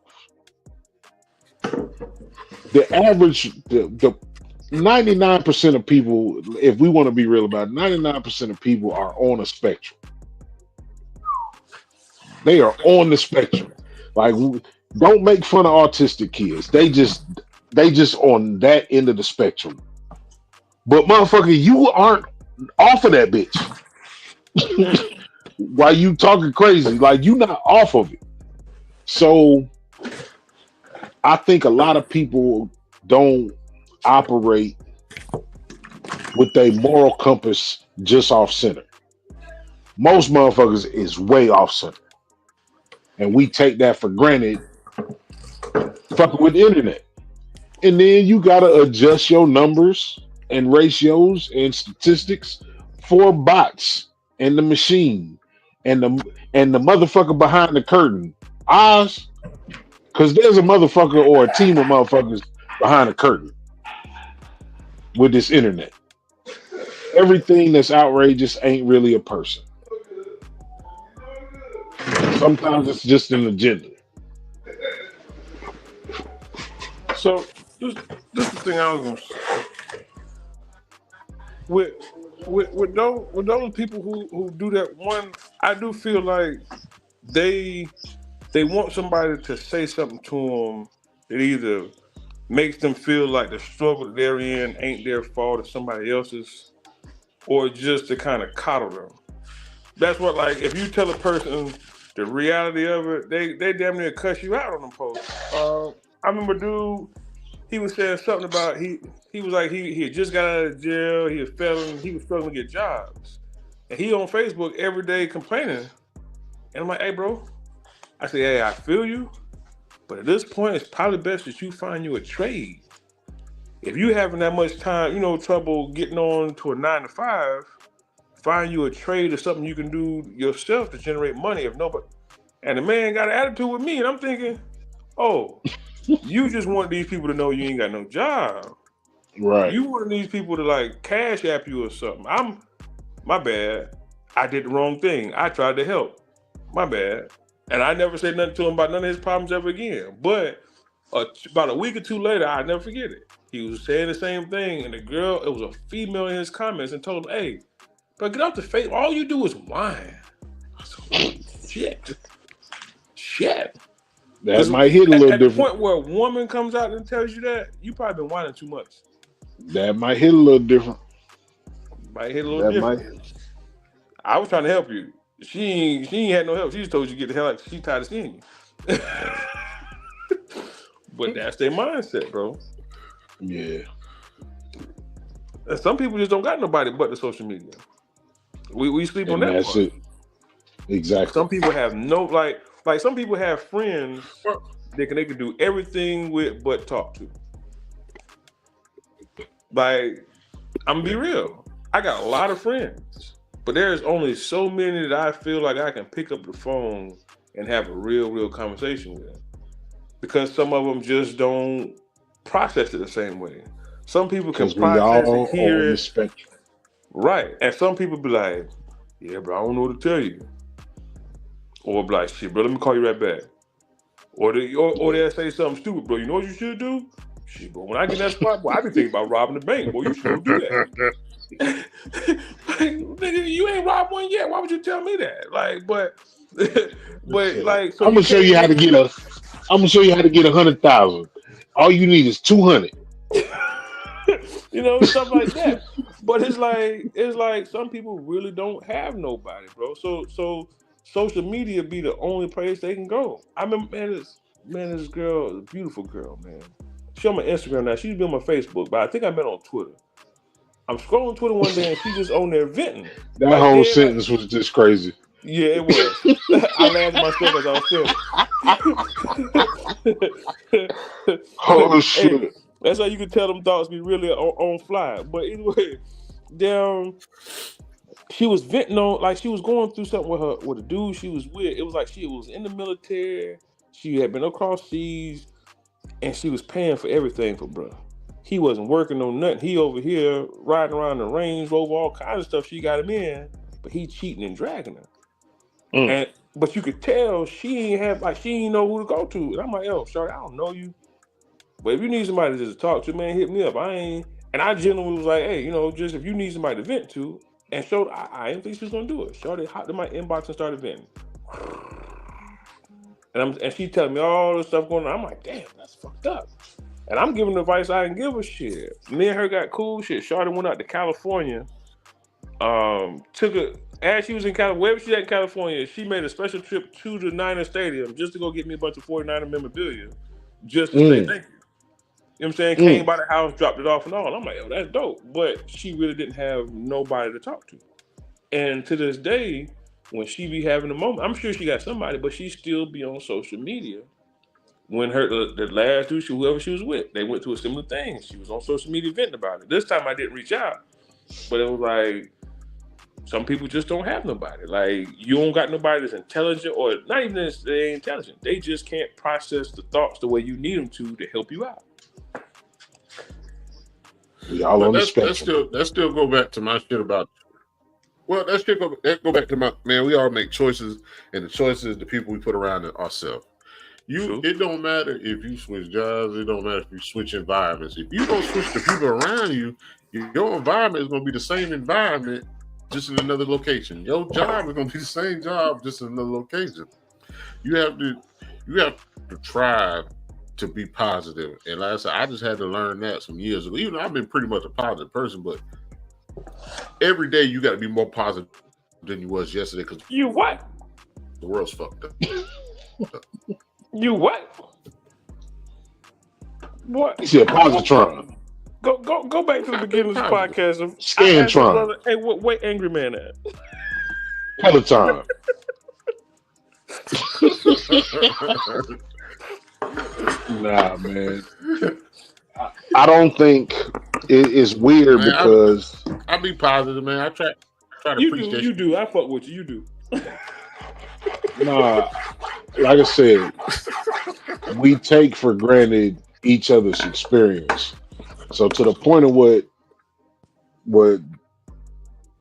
The average, the 99% of people, if we want to be real about it, 99% of people are on a spectrum. They are on the spectrum. Like, don't make fun of autistic kids. They just on that end of the spectrum. But motherfucker, you aren't off of that bitch. Why you talking crazy? Like, you not off of it. So I think a lot of people don't operate with a moral compass just off center. Most motherfuckers is way off center. And we take that for granted fucking with the internet. And then you gotta adjust your numbers and ratios and statistics for bots and the machine and the motherfucker behind the curtain. Oz, because there's a motherfucker or a team of motherfuckers behind the curtain with this internet. Everything that's outrageous ain't really a person. Sometimes it's just an agenda. So this is the thing I was gonna say. With with those people who do that, one, I do feel like they they want somebody to say something to them that either makes them feel like the struggle that they're in ain't their fault, it's somebody else's, or just to kind of coddle them. That's what, like, if you tell a person the reality of it, they damn near cuss you out on them posts. I remember dude, he was saying something about he was like he had just got out of jail, he was struggling to get jobs, and he on Facebook every day complaining. And I'm like, hey bro, I said, hey, I feel you, but at this point, it's probably best that you find you a trade. If you having that much time, trouble getting on to a 9 to 5, find you a trade or something you can do yourself to generate money. If nobody, and the man got an attitude with me, and I'm thinking, oh, you just want these people to know you ain't got no job. Right. You want these people to like cash app you or something. My bad. I did the wrong thing. I tried to help. My bad. And I never said nothing to him about none of his problems ever again. But about a week or two later, I never forget it. He was saying the same thing, and the girl, it was a female in his comments, and told him, hey, but get off the face. All you do is whine. I said, shit. That Because might hit a little at the different. point where a woman comes out and tells you that, you probably been whining too much. That might hit a little different. Might hit a little That might. different. I was trying to help you. She ain't had no help. She just told you to get the hell out. She tired of seeing you. But that's their mindset, bro. Yeah. And some people just don't got nobody but the social media. We sleep on And that that's part. it. Exactly. Some people have no like some people have friends they can do everything with but talk to. Like, I'm gonna be real. I got a lot of friends, but there's only so many that I feel like I can pick up the phone and have a real conversation with. Because some of them just don't process it the same way. Some people can Because we process it, all hear on the it, spectrum. right. And some people be like, yeah, bro, I don't know what to tell you. Or be like, shit, bro, let me call you right back. Or they'll say something stupid, bro. You know what you should do? Shit, bro, when I get in that spot, boy, I be thinking about robbing the bank. Boy, you should go do that. Nigga, you ain't robbed one yet. Why would you tell me that? Like, but like, so I'm gonna show you how to get I'm gonna show you how to get 100,000. All you need is 200. You know, stuff like that. But it's like some people really don't have nobody, bro. So social media be the only place they can go. I remember, this girl, a beautiful girl, man. She on my Instagram now. She's been on my Facebook, but I think I met on Twitter. I'm scrolling Twitter one day and she's just on there venting. That like, whole sentence was just crazy. Yeah, it was. I laughed at myself as I was saying it. Oh shit. Hey, that's how you can tell them thoughts be really on fly. But anyway, she was venting on, like, she was going through something with a dude she was with. It was like she was in the military. She had been across seas, and she was paying for everything for bruh. He wasn't working on nothing. He over here riding around the Range Rover, all kinds of stuff. She got him in, but he cheating and dragging her. But you could tell she ain't know who to go to. And I'm like, yo, sorry, I don't know you. But if you need somebody to just talk to, man, hit me up. And I genuinely was like, hey, you know, just if you need somebody to vent to, and I didn't think she was gonna do it. Shorty hopped in my inbox and started venting. And she telling me all this stuff going on. I'm like, damn, that's fucked up. And I'm giving advice I didn't give a shit. Me and her got cool shit. Shorty went out to California. As she was in California, wherever she at in California, she made a special trip to the Niner Stadium just to go get me a bunch of 49er memorabilia, just to say thank you. You know what I'm saying? Came by the house, dropped it off and all. I'm like, oh, that's dope. But she really didn't have nobody to talk to. And to this day, when she be having a moment, I'm sure she got somebody, but she still be on social media. When the last dude, whoever she was with, they went through a similar thing. She was on social media venting about it. This time I didn't reach out, but it was like, some people just don't have nobody. Like, you don't got nobody that's intelligent, or not even that they ain't intelligent. They just can't process the thoughts the way you need them to help you out. Y'all on the spectrum. That still go back to my shit about. Well, that go back to my man. We all make choices, and the choices the people we put around ourselves. It don't matter if you switch jobs. It don't matter if you switch environments. If you don't switch the people around you, your environment is going to be the same environment, just in another location. Your job is going to be the same job, just in another location. You have to try to be positive. And like I said, I just had to learn that some years ago. Even though I've been pretty much a positive person, but every day you got to be more positive than you was yesterday, because you what? The world's fucked up. You what? What? You said positron. Go back to the beginning of this podcast. Scantron. Hey, where Angry Man at? Peloton. Nah, man. I don't think it's weird, man, because I be positive, man. I try to preach that. You do. I fuck with you. You do. Nah, like I said, we take for granted each other's experience. So to the point of what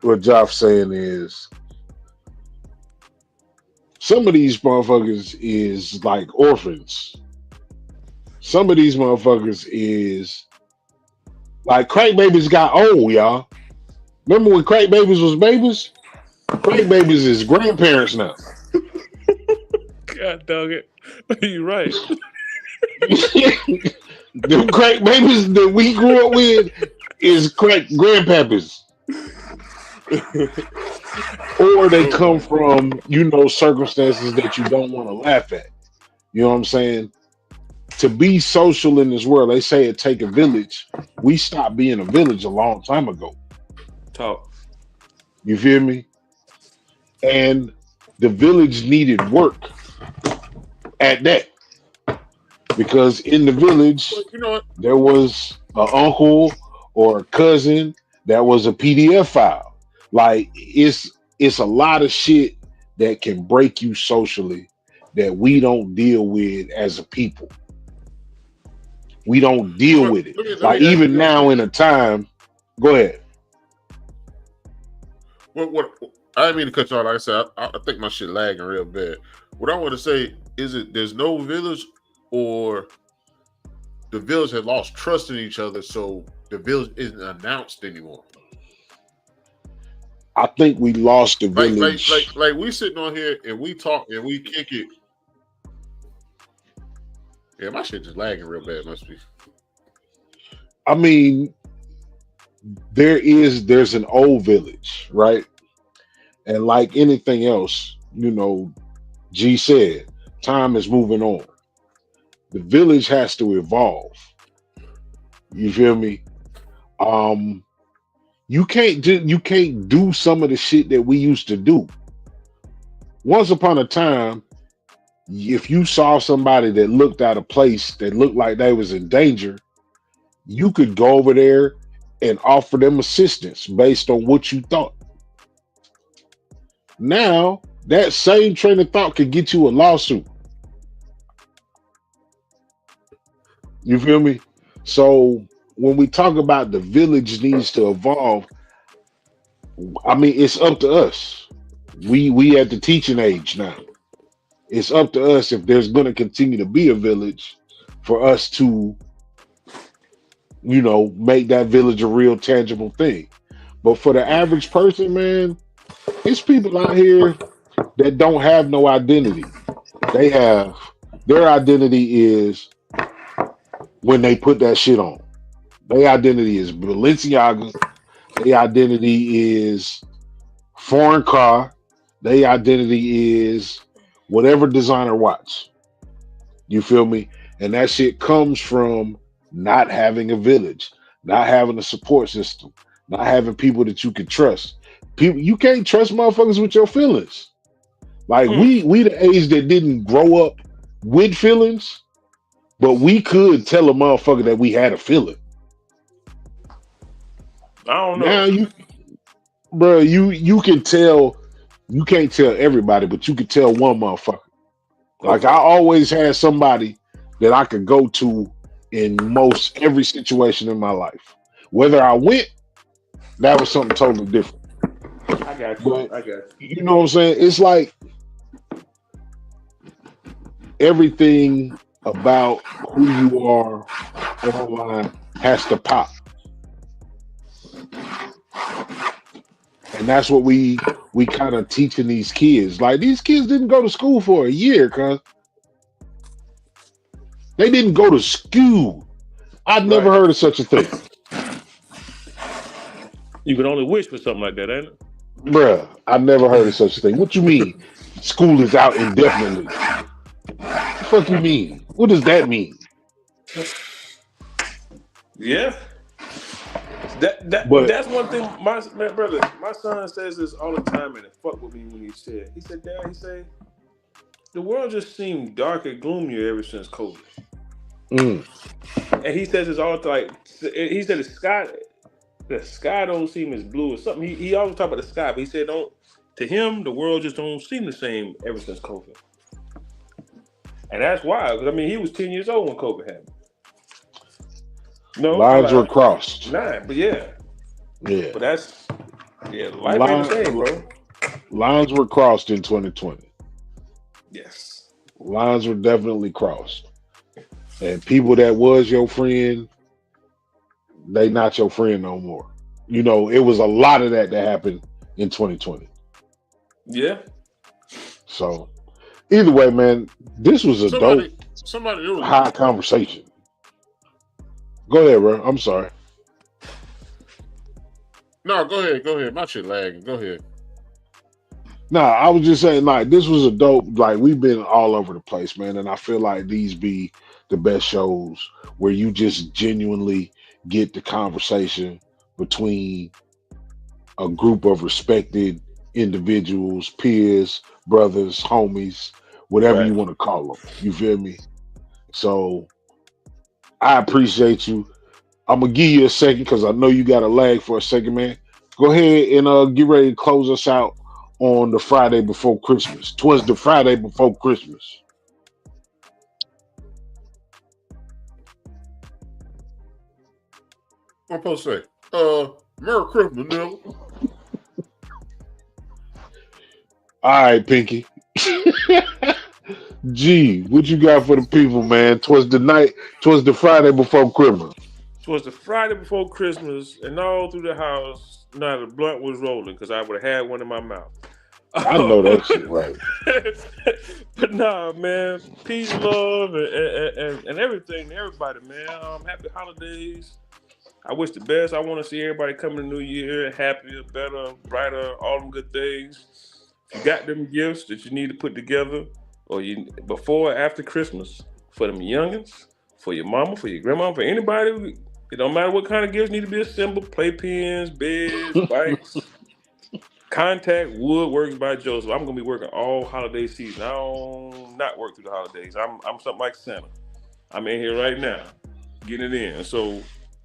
Joff's saying is, some of these motherfuckers is like orphans. Some of these motherfuckers is like crack babies got old, y'all. Remember when crack babies was babies? Crack babies is grandparents now. God dog it. You're right. The crack babies that we grew up with is crack grandpappers. or they come from, circumstances that you don't want to laugh at. You know what I'm saying? To be social in this world, they say it take a village. We stopped being a village a long time ago. Talk. You feel me? And the village needed work at that, because in the village But you know what? there was an uncle or a cousin that was a PDF file. Like it's a lot of shit that can break you socially that we don't deal with as a people. We don't deal But with it. let Like me ask even you this now then. in a time, go ahead. What I didn't mean to cut you off. Like I said, I think my shit lagging real bad. What I want to say is it there's no village, or the village had lost trust in each other, so the village isn't announced anymore. I think we lost the Like village. we sitting on here and we talk and we kick it. Yeah, my shit just lagging real bad. Must be. I mean, there's an old village, right? And like anything else, G said, time is moving on. The village has to evolve. You feel me? Um, you can't do some of the shit that we used to do. Once upon a time, if you saw somebody that looked out of place, that looked like they was in danger, you could go over there and offer them assistance based on what you thought. Now, that same train of thought could get you a lawsuit. You feel me? So when we talk about the village needs to evolve, I mean it's up to us. We at the teaching age now. It's up to us if there's going to continue to be a village for us to, make that village a real tangible thing. But for the average person, man, it's people out here that don't have no identity. They have their identity is when they put that shit on. Their identity is Balenciaga. Their identity is foreign car. Their identity is whatever designer watch. You feel me? And that shit comes from not having a village, not having a support system, not having people that you can trust. People you can't trust motherfuckers with your feelings. Like Hmm. we the age that didn't grow up with feelings, but we could tell a motherfucker that we had a feeling. I don't Now know. you can tell, you can't tell everybody, but you can tell one motherfucker. Like I Okay. always had somebody that I could go to in most every situation in my life. Whether I went, that was something totally different. I got you. But I got you. you know what I'm saying? It's like everything about who you are online has to pop. And that's what we kind of teaching these kids. Like these kids didn't go to school for a year, cuz they didn't go to school. I've never Right. heard of such a thing. You can only wish for something like that, ain't it? Bruh, I've never heard of such a thing. What you mean? School is out indefinitely. The fuck you mean? What does that mean? Yeah. But That's one thing. My brother, my son says this all the time, and it fuck with me when he said. He said, "Dad," he said, "the world just seemed darker, gloomier ever since COVID." mm, And he says this all the time. Like, he said the sky don't seem as blue or something. He always talk about the sky, but he said don't. To him, the world just don't seem the same ever since COVID, and that's why. Because I mean, he was 10 years old when COVID happened. No, I lines were like crossed. 9, but yeah, Yeah. but that's life ain't the same, Line, bro. lines were crossed in 2020. Yes. Lines were definitely crossed. And people that was your friend, they not your friend no more. It was a lot of that happened in 2020. Yeah. So either way, man, this was a dope, Somebody, it was high conversation. Go ahead, bro. I'm sorry. no. Go ahead. My shit lagging. Go ahead. Nah, I was just saying, like, this was a dope. Like, we've been all over the place, man, and I feel like these be the best shows where you just genuinely get the conversation between a group of respected individuals, peers, brothers, homies, whatever you Right. want to call them. You feel me? So I appreciate you. I'm gonna give you a second because I know you got a lag for a second, man. Go ahead and get ready to close us out on the Friday before Christmas. Twas the Friday before Christmas. I'm supposed to say, Merry Christmas, nigga. All right, Pinky. G, what you got for the people, man? Twas the Friday before Christmas. So it was the Friday before Christmas, and all through the house, now the blunt was rolling because I would have had one in my mouth. I know that shit, right? But nah, man, peace, love, and everything to everybody, man. Happy holidays. I wish the best. I want to see everybody come in the new year happier, better, brighter, all them good things. If you got them gifts that you need to put together, or you before or after Christmas, for them youngins, for your mama, for your grandma, for anybody, it don't matter what kind of gifts need to be assembled: playpens, beds, bikes, contact, woodworks by Joseph. I'm gonna be working all holiday season. I don't not work through the holidays. I'm something like Santa. I'm in here right now, getting it in. So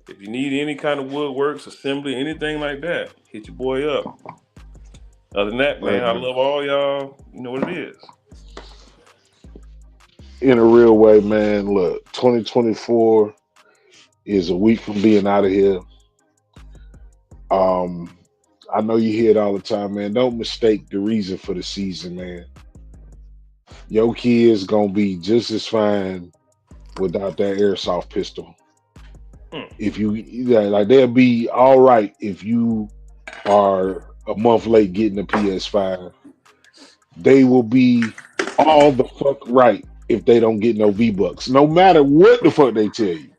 if you need any kind of woodworks, assembly, anything like that, hit your boy up. Other than that, man, Right, I man. love all y'all. You know what it is. In a real way, man. Look, 2024 is a week from being out of here. Um, I know you hear it all the time, man. Don't mistake the reason for the season, man. Your kids gonna be just as fine without that airsoft pistol. Mm. If you yeah, like they'll be all right if you are a month late getting a PS5. They will be all the fuck right if they don't get no V-Bucks. No matter what the fuck they tell you,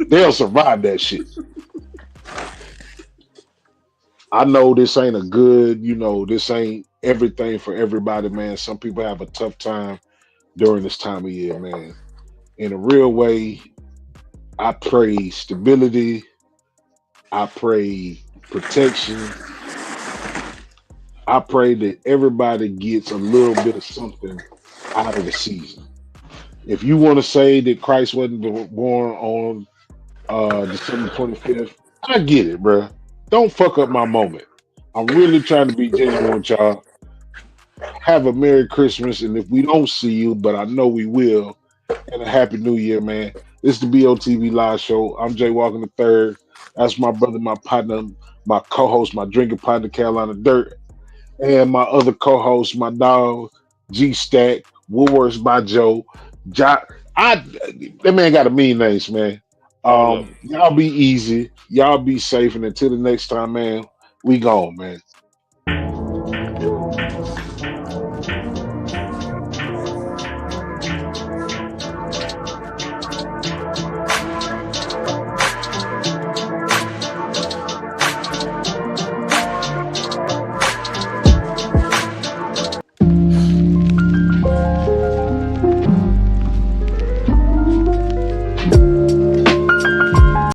they'll survive that shit. I know this ain't a good, this ain't everything for everybody, man. Some people have a tough time during this time of year, man. In a real way, I pray stability. I pray protection. I pray that everybody gets a little bit of something out of the season. If you want to say that Christ wasn't born on December 25th, I get it, bro. Don't fuck up my moment. I'm really trying to be genuine with y'all. Have a Merry Christmas, and if we don't see you, but I know we will, and a Happy New Year, man. This is the BOTB Live Show. I'm Jay Walker the third. That's my brother, my partner, my co-host, my drinking partner, Carolina Dirt, and my other co-host, my dog, G Stack, Woolworths by Joe. Jo- I that man got a mean names, man. All of them. Y'all be easy, y'all be safe, and until the next time, man, we gone, man.